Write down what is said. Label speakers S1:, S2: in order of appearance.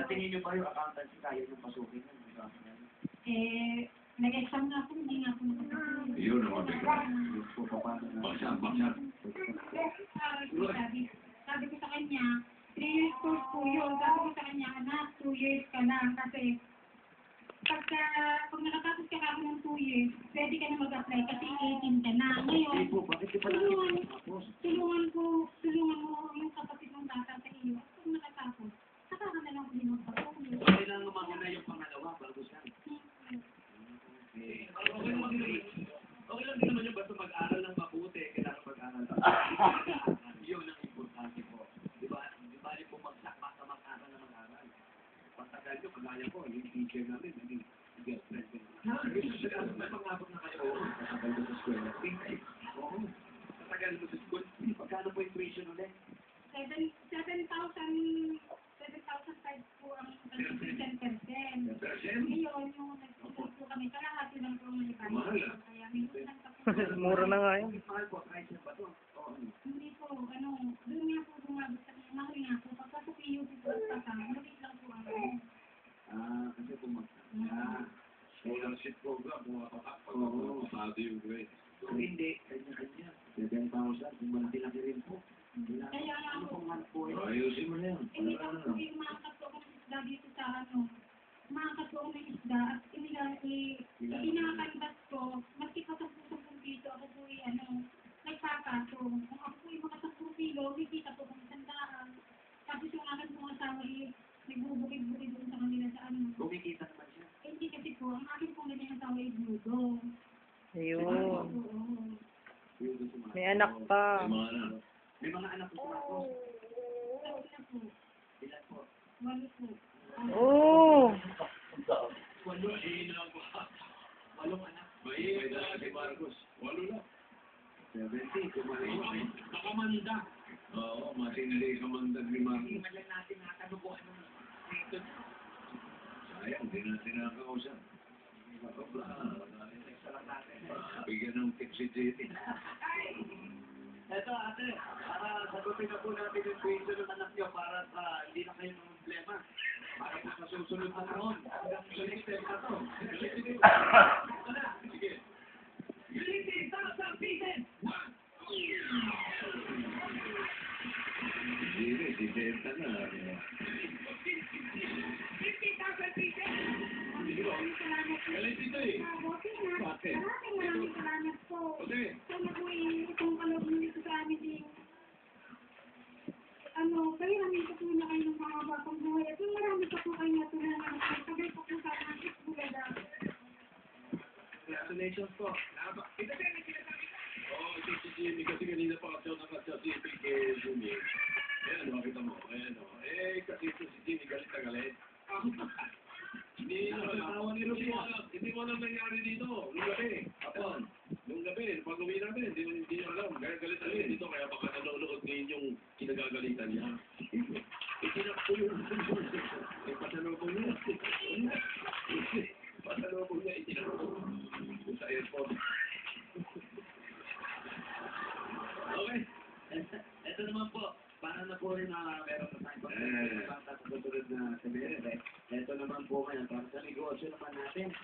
S1: Sa tingin niyo ba yung accountancy kaya yung pasukin yun?
S2: Nag-exam nga po, hindi nga po nakapasukin.
S3: Yun naman baksak.
S2: Sabi ko sa kanya, 3 years course po yun. Sabi ko sa kanya, anak, 2 years ka na. Kasi, pag nakatapos ka kami ng 2 years, pwede ka na mag-apply kasi 18 ka na. Ngayon, tulungan mo yung kapatid ng bata sa iyo. At kung nakatapos, saka ka na lang hindi magpapasukin.
S1: So, kailangan naman na yung pangalawa bago siya. Okay lang din naman yung basta mag-aral ng mabuti, kailangan mag-aral ng mabuti. Yun ang importante po. Di ba po basta mag-aral na mag-aral. Pagtagal nyo, kagaya ko, yung teacher namin, naging girlfriend ko. May pangabot na kayo. Pagtagal mo sa school. Oo. Pagtagal mo sa school. Pagkano po yung tuition ulit?
S2: 7,500 po ang tuition per sem. Ngayon, yung nag-school po kami, kalahati lang po ang nalipan. Kaya minsan lang tapos.
S4: Mura na nga yun.
S1: Mahal po, price na ba ito?
S2: Hindi po, doon nga po bumabot sa kanya, mahal nga po. Pagpasok yung UP po sa kanya, maliit lang po ang
S1: Kasi pumakta.
S3: Scholarship program, pumapatak pag mapapado yung grade.
S1: Kung hindi, kanya-kanya. 7,000, kung malaki-laki rin po.
S2: Kaya nga po.
S3: Ayusin mo na yan.
S2: Hindi pa po, umakat po ako ng isda dito sa umakat po ako ng isda at inakandas ko, maski pa 10 dito, ako po nagpapatong. Kung ako po yung mga 10 kilo, kikita po kung 100. Tapos yung akin pong asawa nagbubukid-bukid doon sa kanila sa
S1: Kumikita naman siya.
S2: Hindi kasi po, ang akin pong ganyan asawa ay budo.
S4: Ayun.
S1: Yung
S4: May anak pa.
S3: May mga anak.
S1: May mga anak po sumakos.
S2: Ilan po?
S1: Ilan po?
S2: 8 po.
S4: Oh!
S1: 8 anak.
S3: May dala si Marcos. 8 lang.
S1: 70, kumain.
S3: Nakamanda. Oo, matindi kamandag ni Marcos.
S1: Hindi man lang natin nakanukuhan ng dito.
S3: Sayang, di natin nakakausap. Sobra.
S1: Sarap natin.
S3: Bigyan ng tip si Jenny.
S1: Eto ate, para sagutin na po natin yung question ng anak nyo para hindi na kayo ng problema. Para po sa susunod na taon. Hanggang sa next step na to. Sige. Unity, sa pieces!
S3: Jenny, si Jenta na.
S2: 50,000 pieces!
S3: Galit ito eh. Bakit?
S2: Maraming salamat po.
S3: Kasi,
S2: Sana po itong kalog nito sa amin din. Kailangan ko po na kayo ng mga batang buhay. At yung marami pa po kayo natulungan. Tagal po po sa akin. Bulaga.
S1: Congratulations po.
S3: oh, si Jenny kasi kanina pa kasi nakasya si PK Junior. Ayan, makita mo. Ayan, o. Kasi ito si Jenny galit na galit. Hindi mo alam nangyari dito. Nung gabi. Kapon. Nung gabi, pag uwi namin, hindi niya alam. Kaya galit na galit dito. Kaya baka nanonood ngayon yung kinagagalitan niya. Itinakpo yung pasalubong niya. Pasalubong niya, itinakpo. Sa airport. Okay.
S1: Ito naman po. Para na po rin na meron na tayong pagkakas sa susunod na semestre. Ito naman po ngayon, para sa negosyo naman natin.